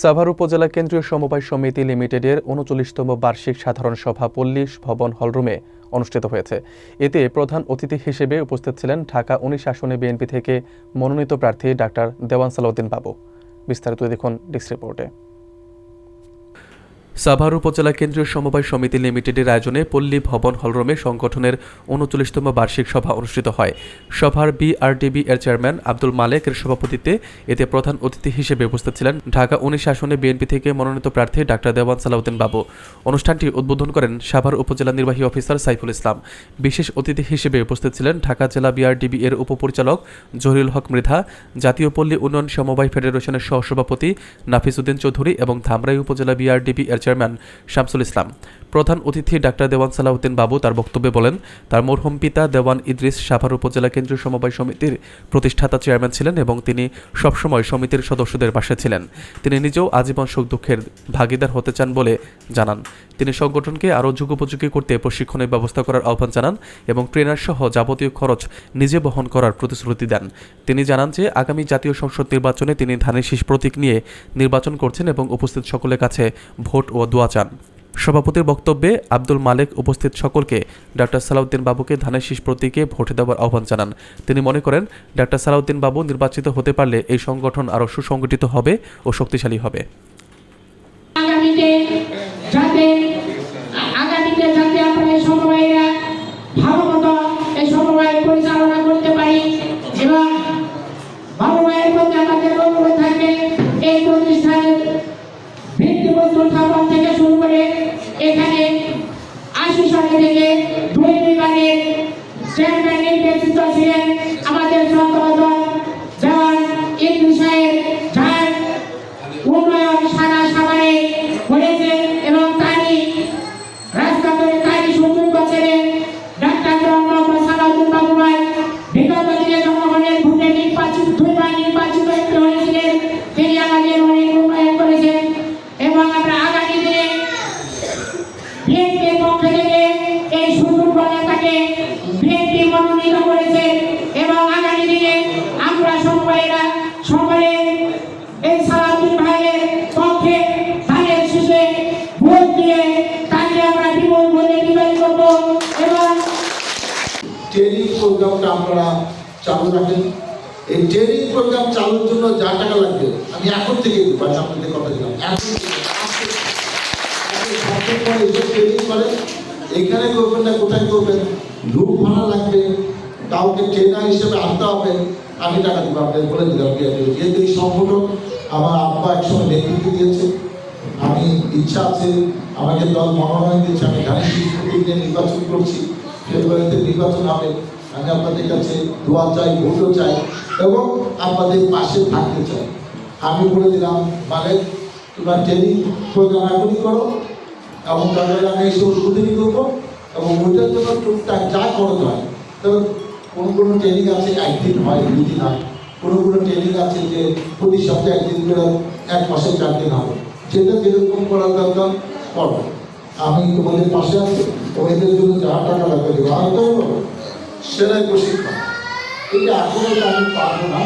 সাভার উপজেলা কেন্দ্রীয় সমবায় সমিতি লিমিটেডের ৩৯তম বার্ষিক সাধারণ সভা পল্লী ভবন হলরুমে অনুষ্ঠিত হয়েছে। এতে প্রধান অতিথি হিসেবে উপস্থিত ছিলেন ঢাকা ১৯ আসনে বিএনপি থেকে মনোনীত প্রার্থী ডাক্তার দেওয়ান সালাউদ্দিন বাবু। বিস্তারিত দেখুন ডেস্ক রিপোর্টে। সাভার উপজেলা কেন্দ্রীয় সমবায় সমিতি লিমিটেডের আয়োজনে পল্লী ভবন হলরুমে সংগঠনের ৩৯তম বার্ষিক সভা অনুষ্ঠিত হয়। সভার বিআরডিবি এর চেয়ারম্যান আব্দুল মালেকের সভাপতিত্বে এতে প্রধান অতিথি হিসেবে উপস্থিত ছিলেন ঢাকা ১৯ আসনে বিএনপি থেকে মনোনীত প্রার্থী ডাক্তার দেওয়ান সালাউদ্দিন বাবু। অনুষ্ঠানটি উদ্বোধন করেন সাভার উপজেলা নির্বাহী অফিসার সাইফুল ইসলাম। বিশেষ অতিথি হিসেবে উপস্থিত ছিলেন ঢাকা জেলা বিআরডিবি এর উপপরিচালক জহিরুল হক মৃধা, জাতীয় পল্লী উন্নয়ন সমবায় ফেডারেশনের সহসভাপতি নাফিসউদ্দিন চৌধুরী এবং ধামরাই উপজেলা বিআরডিবি এর চেয়ারম্যান শামসুল ইসলাম। প্রধান অতিথি ডাক্তার দেওয়ান সালাউদ্দিন বাবু তার বক্তব্যে বলেন, তার মরহুম পিতা দেওয়ান ইদ্রিস সাভার উপজেলা কেন্দ্রীয় সমবায় সমিতির প্রতিষ্ঠাতা চেয়ারম্যান ছিলেন এবং তিনি সবসময় সমিতির সদস্যদের পাশে ছিলেন। তিনি নিজেও আজীবন সুখ দুঃখের ভাগিদার হতে চান বলে জানান। তিনি সংগঠনকে আরও যুগোপযোগী করতে প্রশিক্ষণের ব্যবস্থা করার আহ্বান জানান এবং ট্রেনার সহ যাবতীয় খরচ নিজে বহন করার প্রতিশ্রুতি দেন। তিনি জানান যে আগামী জাতীয় সংসদ নির্বাচনে তিনি ধানের শীষ প্রতীক নিয়ে নির্বাচন করছেন এবং উপস্থিত সকলের কাছে ভোট ও দোয়া চান। সভাপতির বক্তব্যে আব্দুল মালেক উপস্থিত সকলকে ডাক্তার সালাউদ্দিন বাবুকে ধানের শীষ প্রতীকে ভোট দেওয়ার আহ্বান জানান। তিনি মনে করেন ডাক্তার সালাউদ্দিন বাবু নির্বাচিত হতে পারলে এই সংগঠন আরও সুসংগঠিত হবে ও শক্তিশালী হবে। থেকে শুরু করে এখানে ৮০ সালে থেকে ২ চেয়ারম্যান নির্বাচিত ছিলেন আমাদের সন্তান দেওয়ান ইদ্রিস সাহেব, যার উন্নয়ন সারা সাভারে হয়েছে এবং তারই রাস্তা করে তারই সুযোগ বছরে ডাক্তার মোহাম্মদ সালাউদ্দিন বাবু ভাই বিগত দিনে জনগণের ভোটে দুইবার নির্বাচিত হয়েছিলেন। তিনি আমাদের অনেক উন্নয়ন করেছেন এবং আমরা আগামী দিনে বিএনপির পক্ষ থেকে এই সুযোগ বলে তাকে বিএনপি মনোনীত করেছে এবং আগামী দিনে আমরা সমবায়ীরা সকলে এই সালাউদ্দিন ভাইয়ের পক্ষে ধানের শীষে ভোট দিয়ে তাকে আমরা বিপুল ভোটে বিজয়ী করব। এবং ট্রেনিং প্রোগ্রামটা আপনারা চালু রাখেন। এই ট্রেনিং প্রোগ্রাম চালুর জন্য যা টাকা লাগবে আমি এখন থেকে আপনাদের কথা দিলাম, ট্রেনিং করেন, এখানে করবেন না কোথায় করবেন, রুম ভাড়া লাগবে, কাউকে ট্রেনার হিসেবে আনতে হবে, আমি টাকা দিব আপনাদের বলে দিলাম। যেহেতু এই সংগঠন আমার আব্বা একসময় নেতৃত্ব দিয়েছে, আমি ইচ্ছা আছে, আমাকে দল মনোনয়ন দিয়েছে, আমি ধানের শীষ প্রতীক নিয়ে নির্বাচন করছি, ফেব্রুয়ারিতে নির্বাচন হবে। আমি আপনাদের কাছে দোয়া চাই, ভোটও চাই এবং আপনাদের পাশে থাকতে চাই। আমি বলে দিলাম, মানে তোমরা ট্রেনিং প্রোগ্রাম এখনই করো এবং তারপরে আমি এসে উদ্বোধনী করবো এবং ওইটার জন্য টুকটাক যা খরচ হয়। তবে কোনো ট্রেনিং আছে 1 দিন হয়, 2 দিন হয়, কোনো ট্রেনিং আছে যে প্রতি সপ্তাহে 1 দিন করে 1 মাসে 4 দিন হবে, যেটা যেরকম করার দরকার করবো। আমি তোমাদের পাশে আছি, তোমাদের জন্য যা টাকা লাগবে দেবো। আর তো সেলাই প্রশিক্ষণ এটা এখনও আমি পারবো না,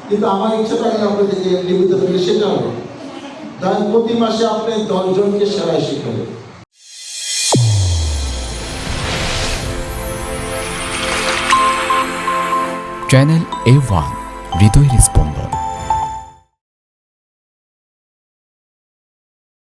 কিন্তু আমার ইচ্ছাটা আমি আপনাদেরকে নিবেদন করি, সেটা হলো তাই প্রতি মাসে আপনি 10 জনকে সেলাই শিখাবেন। চ্যানেল A1 হৃদয়ের স্পন্দন।